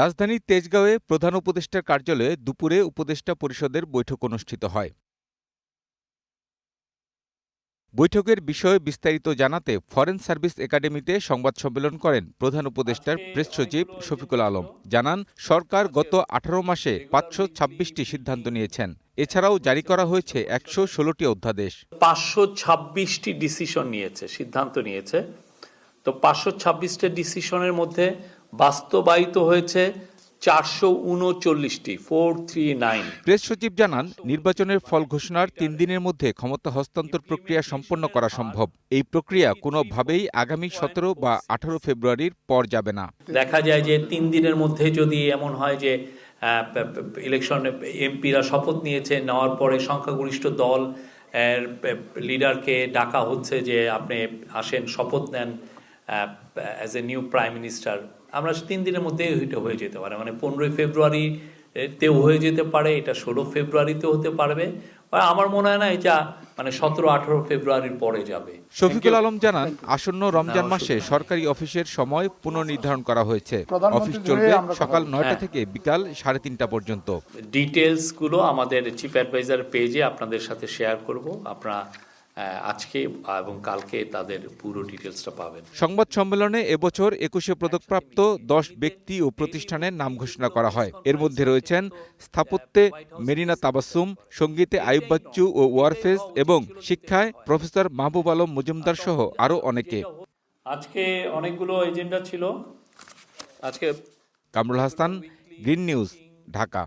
রাজধানীর তেজগাঁওয়ে প্রধান উপদেষ্টার কার্যালয়ে দুপুরে উপদেষ্টা পরিষদের বৈঠক অনুষ্ঠিত হয়। বৈঠকের বিষয়ে বিস্তারিত জানাতে ফরেন সার্ভিস একাডেমিতে সংবাদ সম্মেলন করেন প্রধান উপদেষ্টার প্রেস সচিব শফিকুল আলম। জানান, সরকার গত 18 মাসে 526টি সিদ্ধান্ত নিয়েছেন। এছাড়াও জারি করা হয়েছে 116টি অধ্যাদেশ। 526টি ডিসিশন নিয়েছে, সিদ্ধান্ত নিয়েছে। তো 526টা ডিসিশনের মধ্যে বাস্তবায়িত হয়েছে 439টি, 439। প্রেস সচিব জানান, নির্বাচনের ফল ঘোষণার 3 দিনের মধ্যে ক্ষমতা হস্তান্তর প্রক্রিয়া সম্পন্ন করা সম্ভব। এই প্রক্রিয়া কোনোভাবেই আগামী 17 বা 18 ফেব্রুয়ারির পর যাবে না। দেখা যায় যে 3 দিনের মধ্যে যদি এমন হয় যে ইলেকশনে এমপিরা শপথ নিয়েছে, নেওয়ার পরে সংখ্যাগরিষ্ঠ দল লিডারকে ডাকা হচ্ছে যে আপনি আসেন, শপথ নেন as a new prime minister. আমরা 3 দিনের মধ্যে এটা হয়ে যেতে পারে, মানে 15 ফেব্রুয়ারিতেও হয়ে যেতে পারে, এটা 16 ফেব্রুয়ারিতেও হতে পারবে। আমার মনে হয় না এটা মানে 17-18 ফেব্রুয়ারির পরে যাবে। শফিকুল আলম জানান, আসন্ন রমজান মাসে সরকারি অফিসের সময় পুনর্নির্ধারণ করা হয়েছে। অফিস চলবে সকাল 9টা থেকে বিকাল 3:30টা পর্যন্ত। ডিটেলসগুলো আমাদের চিফ অ্যাডভাইজার পেজে আপনাদের সাথে শেয়ার করব। আপনারা আজকে এবং কালকে তাদের পুরো ডিটেলসটা পাবেন। সংবাদ সম্মেলনে এবছর 21শে পদকপ্রাপ্ত 10 ব্যক্তি ও প্রতিষ্ঠানের নাম ঘোষণা করা হয়। এর মধ্যে রয়েছেন স্থাপত্যে মেরিনা তাবাসসুম, সঙ্গীতে আইয়ুব বাচ্চু ও ওয়ারফেজ এবং শিক্ষায় প্রফেসর মাহবুব আলম মজুমদার সহ আরও অনেকে। আজকে অনেকগুলো এজেন্ডা ছিল। আজকে কামরুল হাসান, গ্রিন নিউজ, ঢাকা।